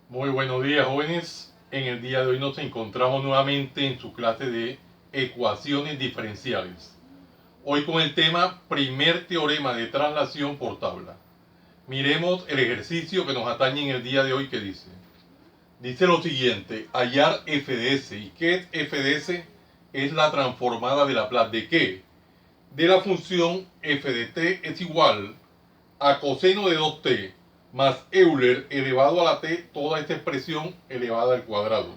Muy buenos días, jóvenes. En el día de hoy nos encontramos nuevamente en su clase de ecuaciones diferenciales. Hoy con el tema primer teorema de traslación por tabla. Miremos el ejercicio que nos atañe en el día de hoy que dice. Dice lo siguiente, hallar f de s. ¿Y qué es f de s? Es la transformada de Laplace. ¿De qué? De la función f de t es igual a coseno de 2t más Euler elevado a la t, toda esta expresión elevada al cuadrado.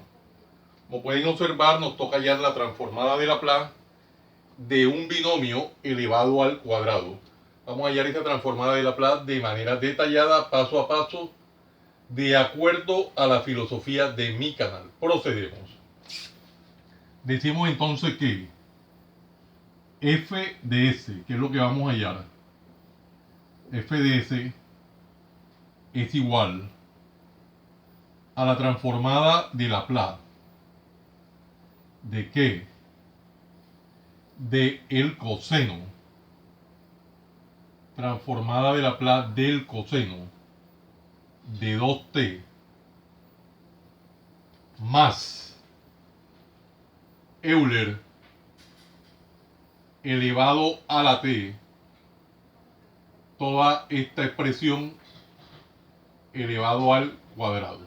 Como pueden observar, nos toca hallar la transformada de Laplace de un binomio elevado al cuadrado. Vamos a hallar esta transformada de Laplace de manera detallada, paso a paso, de acuerdo a la filosofía de mi canal. Procedemos. Decimos entonces que f de s, que es lo que vamos a hallar, f de s es igual a la transformada de Laplace. ¿De qué? De el coseno. Transformada de Laplace del coseno de 2t más Euler elevado a la t, toda esta expresión elevado al cuadrado.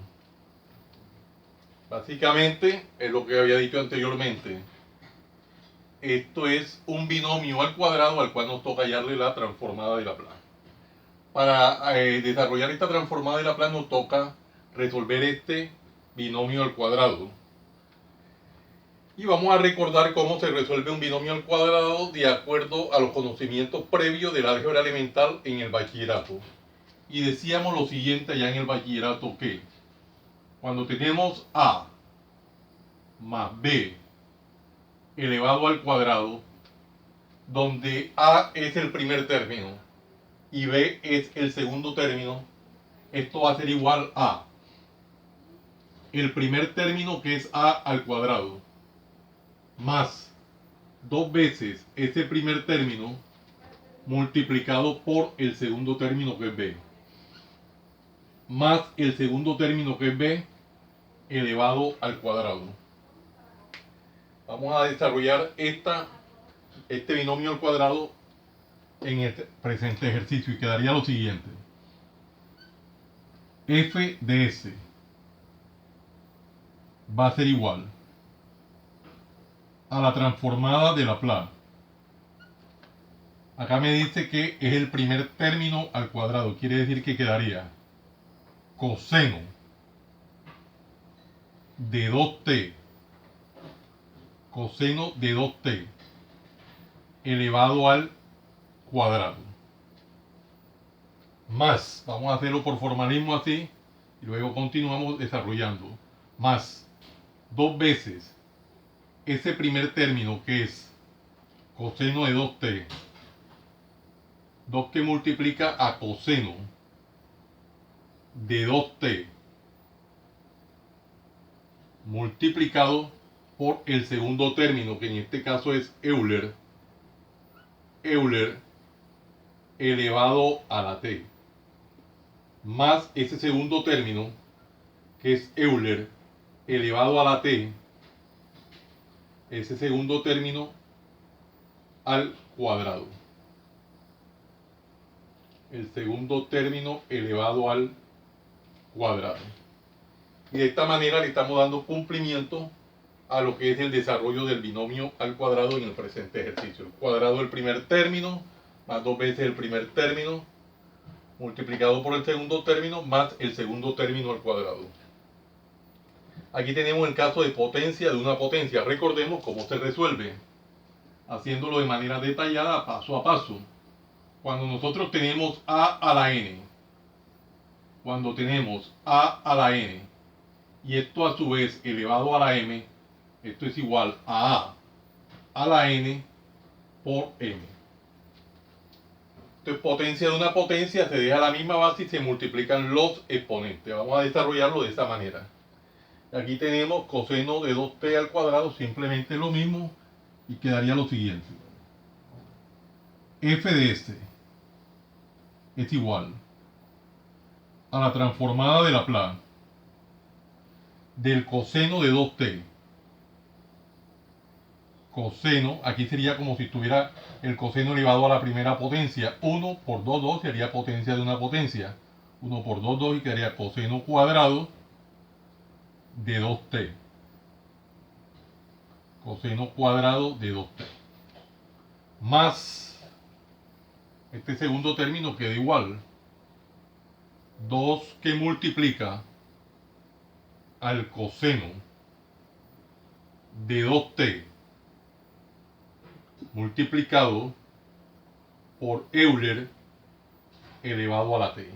Básicamente es lo que había dicho anteriormente. Esto es un binomio al cuadrado al cual nos toca hallarle la transformada de Laplace. Para desarrollar esta transformada de Laplace nos toca resolver este binomio al cuadrado. Y vamos a recordar cómo se resuelve un binomio al cuadrado de acuerdo a los conocimientos previos del álgebra elemental en el bachillerato. Y decíamos lo siguiente allá en el bachillerato, que cuando tenemos a más b elevado al cuadrado, donde a es el primer término y b es el segundo término, esto va a ser igual a el primer término, que es a al cuadrado, más dos veces ese primer término multiplicado por el segundo término, que es b, más el segundo término, que es b, elevado al cuadrado. Vamos a desarrollar este binomio al cuadrado en el presente ejercicio y quedaría lo siguiente. F de s va a ser igual a la transformada de Laplace. Acá me dice que es el primer término al cuadrado, quiere decir que quedaría coseno de 2t, coseno de 2t elevado al cuadrado, más, vamos a hacerlo por formalismo así, y luego continuamos desarrollando, más dos veces ese primer término, que es coseno de 2t, 2 que multiplica a coseno de 2t multiplicado por el segundo término, que en este caso es Euler elevado a la t, más ese segundo término, que es Euler elevado a la t, ese segundo término al cuadrado. El segundo término elevado al cuadrado. Y de esta manera le estamos dando cumplimiento a lo que es el desarrollo del binomio al cuadrado en el presente ejercicio. El cuadrado del primer término, más dos veces el primer término, multiplicado por el segundo término, más el segundo término al cuadrado. Aquí tenemos el caso de potencia de una potencia. Recordemos cómo se resuelve, haciéndolo de manera detallada, paso a paso. Cuando nosotros tenemos a la n, cuando tenemos a la n, y esto a su vez elevado a la m, esto es igual a la n por m. Entonces, potencia de una potencia se deja la misma base y se multiplican los exponentes. Vamos a desarrollarlo de esta manera. Aquí tenemos coseno de 2t al cuadrado, simplemente lo mismo, y quedaría lo siguiente. F de s es igual a la transformada de Laplace del coseno de 2t. Coseno, aquí sería como si estuviera el coseno elevado a la primera potencia. 1 por 2, 2 sería potencia de una potencia. 1 por 2, 2 y quedaría coseno cuadrado de 2t. Coseno cuadrado de 2t. Más este segundo término queda igual. 2 que multiplica al coseno de 2t multiplicado por Euler elevado a la t.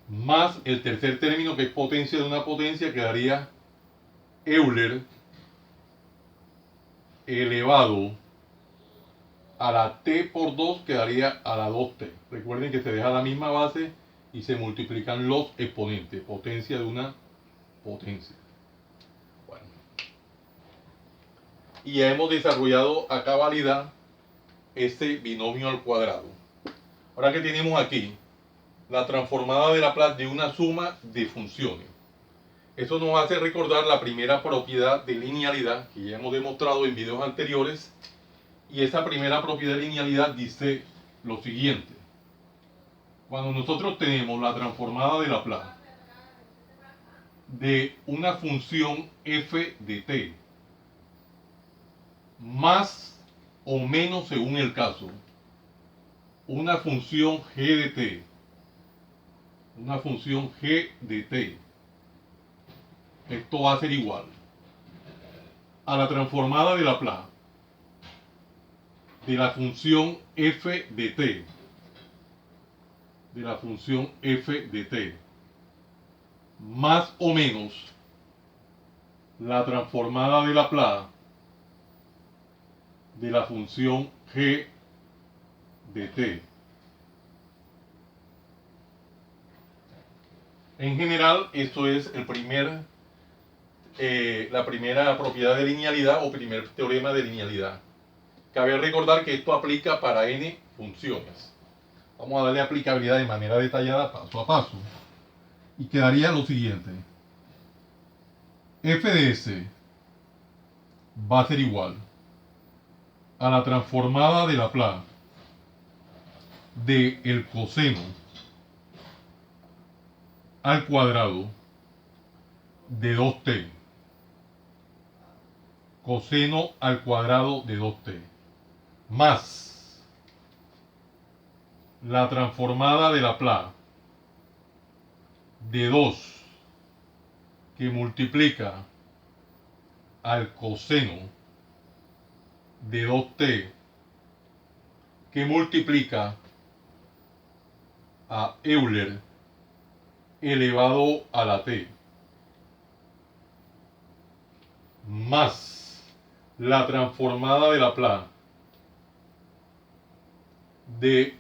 Más el tercer término que es potencia de una potencia quedaría Euler elevado a la t por 2 quedaría a la 2t. Recuerden que se deja la misma base y se multiplican los exponentes. Potencia de una potencia. Bueno. Y ya hemos desarrollado a cabalidad este binomio al cuadrado. Ahora que tenemos aquí la transformada de Laplace de una suma de funciones. Eso nos hace recordar la primera propiedad de linealidad que ya hemos demostrado en videos anteriores. Y esa primera propiedad de linealidad dice lo siguiente. Cuando nosotros tenemos la transformada de Laplace de una función f de t más o menos según el caso una función g de t, una función g de t, esto va a ser igual a la transformada de Laplace de la función f de t, de la función f de t, más o menos la transformada de Laplace de la función g de t. En general, esto es la primera propiedad de linealidad o primer teorema de linealidad. Cabe recordar que esto aplica para n funciones. Vamos a darle aplicabilidad de manera detallada paso a paso. Y quedaría lo siguiente. F de s va a ser igual a la transformada de Laplace de el coseno al cuadrado de 2t. Coseno al cuadrado de 2t. Más la transformada de Laplace de 2 que multiplica al coseno de 2t que multiplica a Euler elevado a la t, más la transformada de Laplace de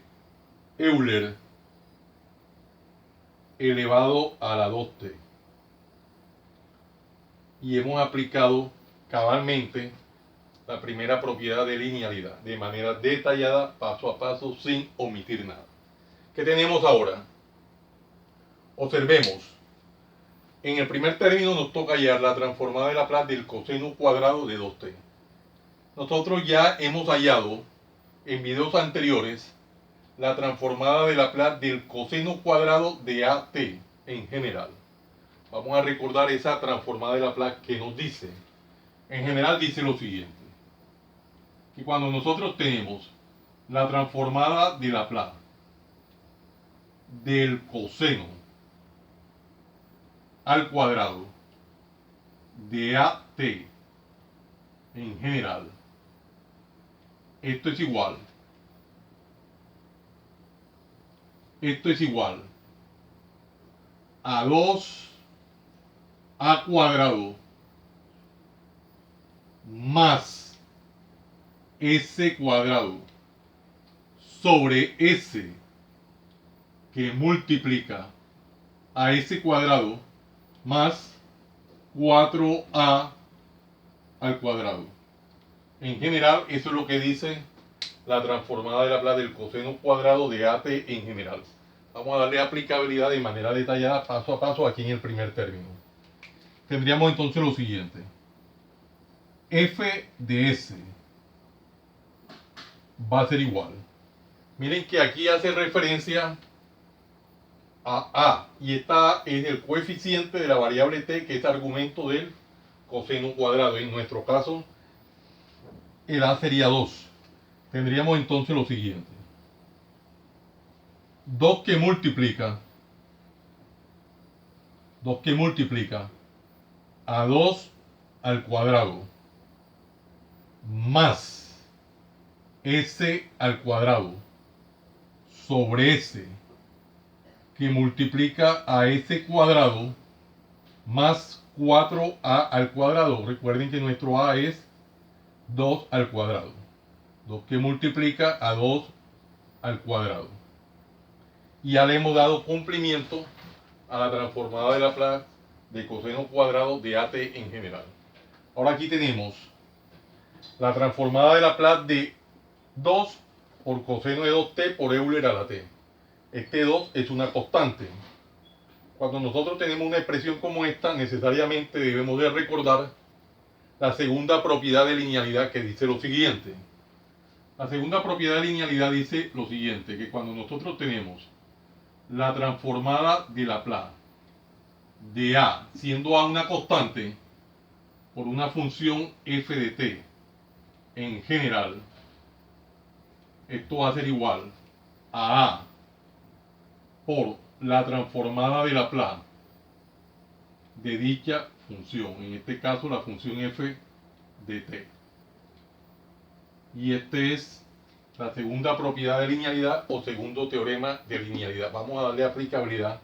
Euler elevado a la 2t. Y hemos aplicado cabalmente la primera propiedad de linealidad de manera detallada, paso a paso, sin omitir nada. ¿Qué tenemos ahora? Observemos. En el primer término nos toca hallar la transformada de Laplace del coseno cuadrado de 2t. Nosotros ya hemos hallado en videos anteriores la transformada de Laplace del coseno cuadrado de at en general. Vamos a recordar esa transformada de Laplace que nos dice. En general dice lo siguiente. Que cuando nosotros tenemos la transformada de Laplace del coseno al cuadrado de at en general, esto es igual a 2a cuadrado más s cuadrado sobre s que multiplica a s cuadrado más 4a al cuadrado. En general, eso es lo que dice la transformada de Laplace del coseno cuadrado de at en general. Vamos a darle aplicabilidad de manera detallada, paso a paso, aquí en el primer término. tendríamos entonces lo siguiente. F de S va a ser igual. Miren que aquí hace referencia a y esta es el coeficiente de la variable t, que es argumento del coseno cuadrado. En nuestro caso, el a sería 2. Tendríamos entonces lo siguiente. 2 que multiplica a 2 al cuadrado más s al cuadrado sobre s que multiplica a s cuadrado más 4a al cuadrado. Recuerden que nuestro a es 2 al cuadrado. 2 que multiplica a 2 al cuadrado. Y ya le hemos dado cumplimiento a la transformada de Laplace de coseno cuadrado de AT en general. Ahora aquí tenemos la transformada de Laplace de 2 por coseno de 2t por Euler a la t. Este 2 es una constante. Cuando nosotros tenemos una expresión como esta, necesariamente debemos de recordar la segunda propiedad de linealidad, que dice lo siguiente. La segunda propiedad de linealidad dice lo siguiente, que cuando nosotros tenemos la transformada de Laplace de a, siendo a una constante, por una función f de t en general, esto va a ser igual a por la transformada de Laplace de dicha función, en este caso la función f de t. Y este es la segunda propiedad de linealidad o segundo teorema de linealidad. Vamos a darle aplicabilidad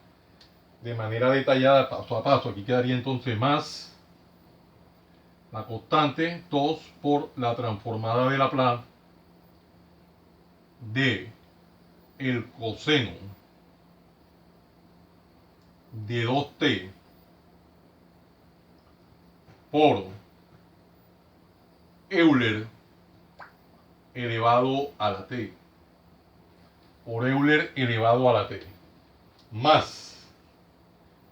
de manera detallada, paso a paso. Aquí quedaría entonces más la constante 2 por la transformada de Laplace de el coseno de 2t por Euler elevado a la t, por Euler elevado a la t, más,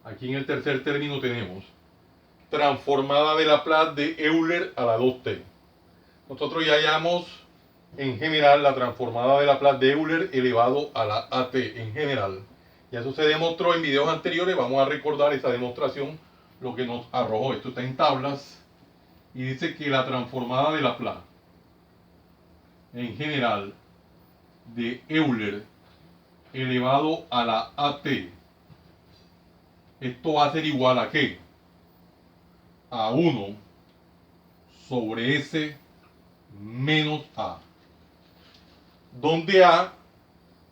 aquí en el tercer término tenemos transformada de Laplace de Euler a la 2t. Nosotros ya hallamos en general la transformada de Laplace de Euler elevado a la at en general. Y eso se demostró en videos anteriores. Vamos a recordar esa demostración, lo que nos arrojó. Esto está en tablas y dice que la transformada de Laplace en general de Euler elevado a la at, esto va a ser igual a ¿qué? A 1 sobre s menos a, donde a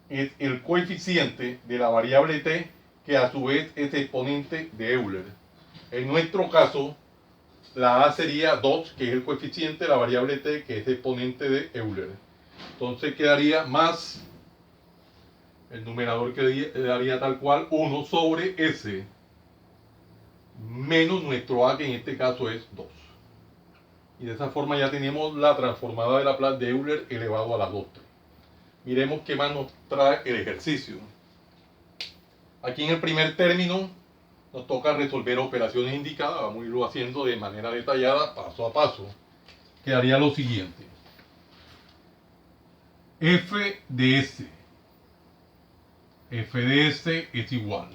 es el coeficiente de la variable t, que a su vez es exponente de Euler. En nuestro caso, la a sería 2, que es el coeficiente de la variable t, que es exponente de Euler. Entonces quedaría más, el numerador quedaría tal cual, 1 sobre s menos nuestro a, que en este caso es 2. Y de esa forma ya tenemos la transformada de Laplace de Euler elevado a la 2t. Miremos qué más nos trae el ejercicio. Aquí en el primer término nos toca resolver operaciones indicadas. Vamos a irlo haciendo de manera detallada, paso a paso. Quedaría lo siguiente. F de S. F de S es igual.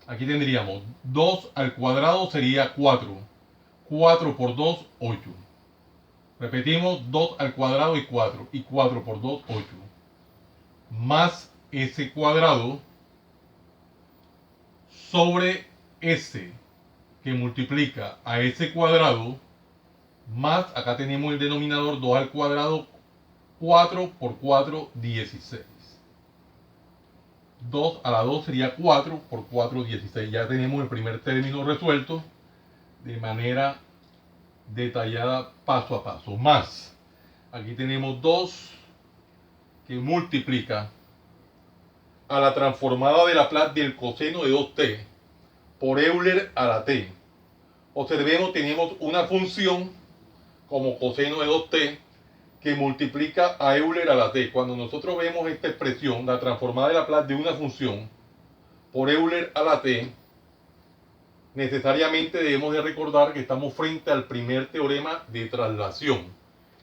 Aquí tendríamos 2 al cuadrado sería 4. 4 por 2, 8. Repetimos, 2 al cuadrado y 4. Y 4 por 2, 8. Más S cuadrado sobre S, que multiplica a S cuadrado, más, acá tenemos el denominador 2 al cuadrado, 4 por 4, 16. 2 a la 2 sería 4 por 4, 16. Ya tenemos el primer término resuelto de manera detallada, paso a paso. Más, aquí tenemos 2 que multiplica a la transformada de Laplace del coseno de 2t por Euler a la t. Observemos, tenemos una función como coseno de 2t que multiplica a Euler a la t. Cuando nosotros vemos esta expresión, la transformada de Laplace de una función por Euler a la t, necesariamente debemos de recordar que estamos frente al primer teorema de traslación,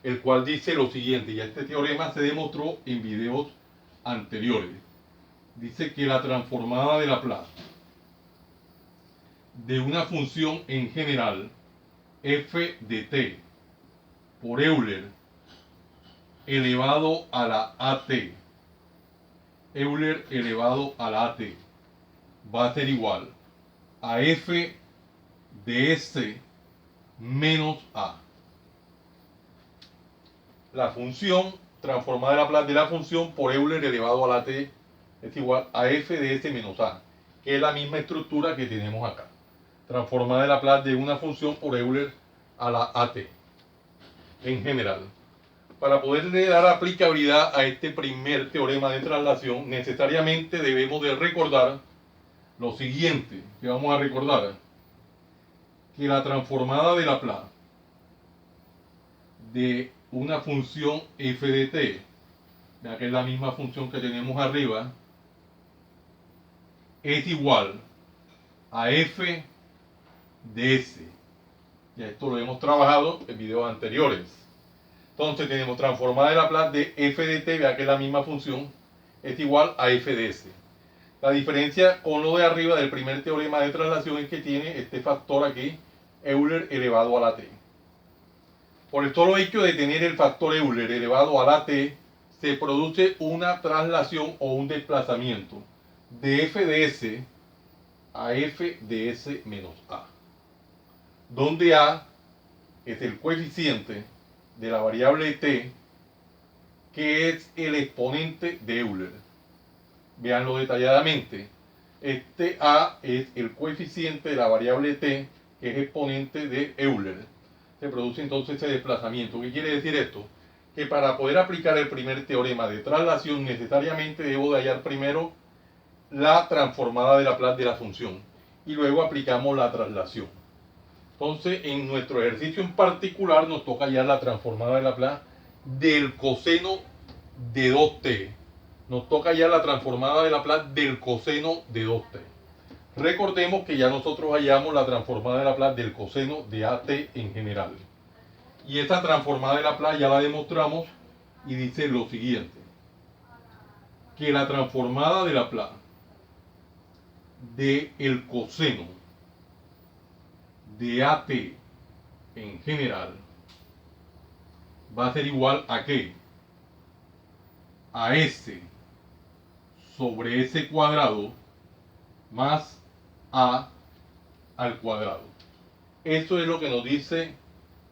el cual dice lo siguiente, y este teorema se demostró en videos anteriores. Dice que la transformada de Laplace de una función en general f de t por Euler elevado a la at, Euler elevado a la at, va a ser igual a f de s menos a. La función transformada de Laplace de la función por Euler elevado a la t es igual a f de s menos a, que es la misma estructura que tenemos acá. Transformada de Laplace de una función por Euler a la at en general. Para poderle dar aplicabilidad a este primer teorema de traslación, necesariamente debemos de recordar lo siguiente, que vamos a recordar, que la transformada de Laplace de una función f de t, ya que es la misma función que tenemos arriba, es igual a f de s. Ya esto lo hemos trabajado en videos anteriores. Entonces tenemos transformada de Laplace de f de t, ya que es la misma función, es igual a f de s. La diferencia con lo de arriba del primer teorema de traslación es que tiene este factor aquí, Euler elevado a la t. Por el solo hecho de tener el factor Euler elevado a la t, se produce una traslación o un desplazamiento de f de s a f de s menos a, donde a es el coeficiente de la variable t, que es el exponente de Euler. Veanlo detalladamente. Este a es el coeficiente de la variable t, que es exponente de Euler. Se produce entonces ese desplazamiento. ¿Qué quiere decir esto? Que para poder aplicar el primer teorema de traslación, necesariamente debo de hallar primero la transformada de Laplace de la función y luego aplicamos la traslación. Entonces, en nuestro ejercicio en particular nos toca hallar la transformada de Laplace del coseno de 2t. Nos toca hallar la transformada de Laplace del coseno de 2t. Recordemos que ya nosotros hallamos la transformada de Laplace del coseno de at en general. Y esta transformada de Laplace ya la demostramos y dice lo siguiente, que la transformada de Laplace del coseno de at en general va a ser igual a ¿qué? A s sobre s cuadrado más a al cuadrado. Eso es lo que nos dice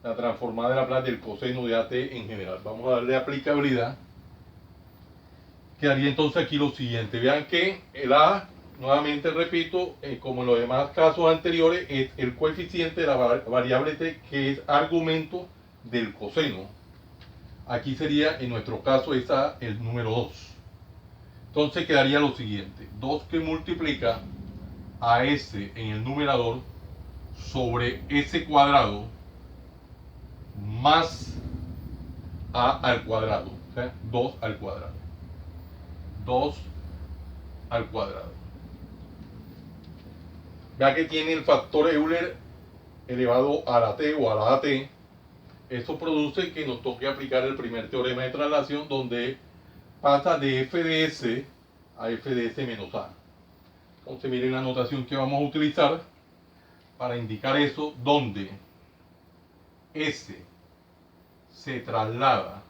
la transformada de Laplace del coseno de at en general. Vamos a darle aplicabilidad. Quedaría entonces aquí lo siguiente. Vean que el a, nuevamente repito, como en los demás casos anteriores, es el coeficiente de la variable t, que es argumento del coseno. Aquí sería, en nuestro caso, es a el número 2. Entonces quedaría lo siguiente. 2 que multiplica a s en el numerador sobre s cuadrado más a al cuadrado. O sea, 2 al cuadrado. 2 al cuadrado. Vea que tiene el factor Euler elevado a la t o a la at. Eso produce que nos toque aplicar el primer teorema de traslación, donde pasa de f de s a f de s menos a. Entonces miren la notación que vamos a utilizar para indicar eso, donde s se traslada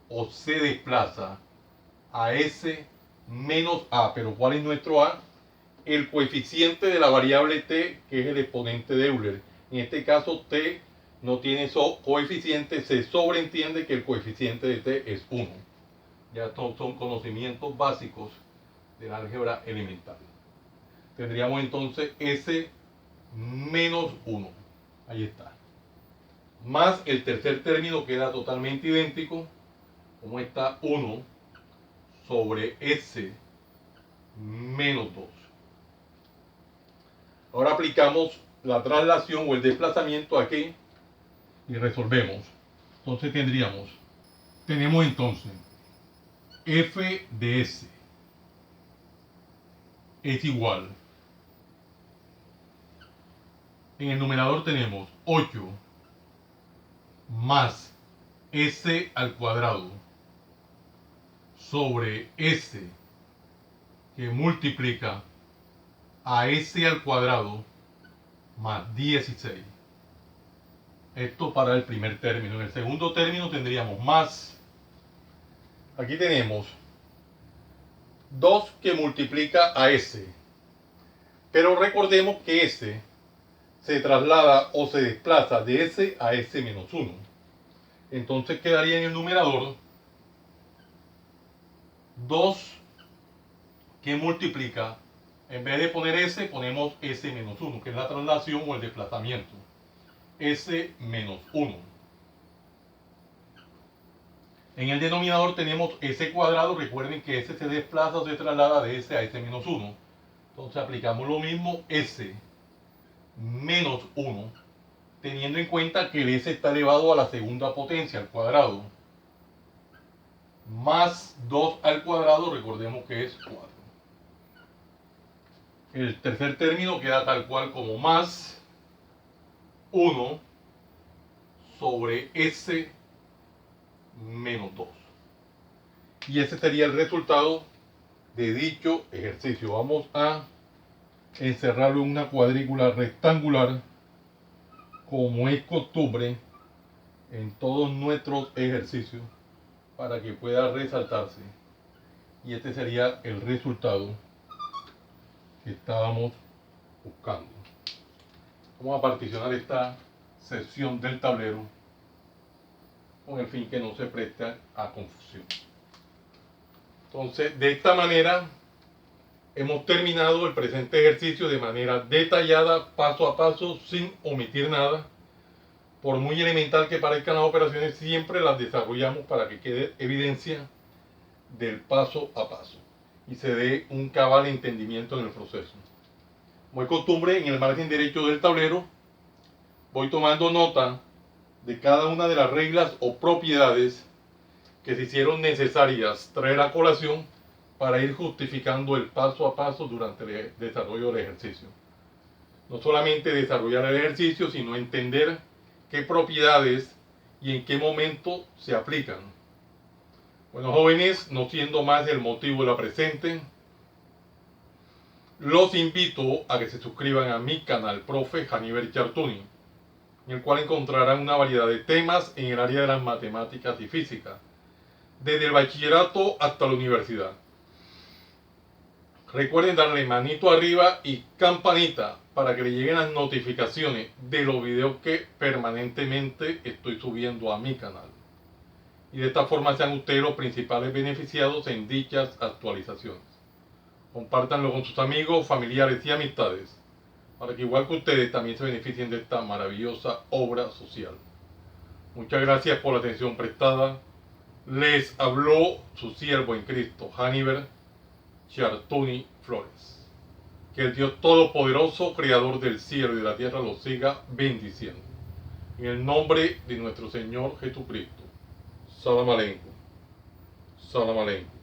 o se desplaza a s menos a. Pero ¿cuál es nuestro a? El coeficiente de la variable t, que es el exponente de Euler. En este caso t no tiene coeficiente, se sobreentiende que el coeficiente de t es 1. Ya estos son conocimientos básicos del álgebra elemental. Tendríamos entonces s menos 1. Ahí está. Más el tercer término queda totalmente idéntico, como está 1 sobre s menos 2. Ahora aplicamos la traslación o el desplazamiento aquí y resolvemos. Entonces tenemos entonces f de s es igual En el numerador tenemos 8 más s al cuadrado sobre s que multiplica a s al cuadrado más 16. Esto para el primer término. En el segundo término tendríamos más. Aquí tenemos 2 que multiplica a s. Pero recordemos que s se traslada o se desplaza de s a s menos 1. Entonces quedaría en el numerador 2 que multiplica, en vez de poner s, ponemos s menos 1, que es la traslación o el desplazamiento. S menos 1. En el denominador tenemos s cuadrado. Recuerden que s se desplaza o se traslada de s a s menos 1. Entonces aplicamos lo mismo, s menos 1, teniendo en cuenta que el s está elevado a la segunda potencia, al cuadrado, más 2 al cuadrado, recordemos que es 4. El tercer término queda tal cual como más 1 sobre s menos 2. Y ese sería el resultado de dicho ejercicio. Vamos a encerrarlo en una cuadrícula rectangular, como es costumbre en todos nuestros ejercicios, para que pueda resaltarse. Y este sería el resultado que estábamos buscando. Vamos a particionar esta sección del tablero con el fin que no se preste a confusión. Entonces, de esta manera hemos terminado el presente ejercicio de manera detallada, paso a paso, sin omitir nada. Por muy elemental que parezcan las operaciones, siempre las desarrollamos para que quede evidencia del paso a paso y se dé un cabal entendimiento en el proceso. Como es costumbre, en el margen derecho del tablero voy tomando nota de cada una de las reglas o propiedades que se hicieron necesarias traer a colación para ir justificando el paso a paso durante el desarrollo del ejercicio. No solamente desarrollar el ejercicio, sino entender qué propiedades y en qué momento se aplican. Bueno, jóvenes, no siendo más el motivo de la presente, los invito a que se suscriban a mi canal, Profe Haniver Chartuni, en el cual encontrarán una variedad de temas en el área de las matemáticas y física, desde el bachillerato hasta la universidad. Recuerden darle manito arriba y campanita para que le lleguen las notificaciones de los videos que permanentemente estoy subiendo a mi canal. Y de esta forma sean ustedes los principales beneficiados en dichas actualizaciones. Compártanlo con sus amigos, familiares y amistades, para que igual que ustedes también se beneficien de esta maravillosa obra social. Muchas gracias por la atención prestada. Les habló su siervo en Cristo, Haniver Chartuni Flores. Que el Dios Todopoderoso, Creador del cielo y de la tierra, los siga bendiciendo. En el nombre de nuestro Señor Jesucristo. Salam aleikum. Salam aleikum.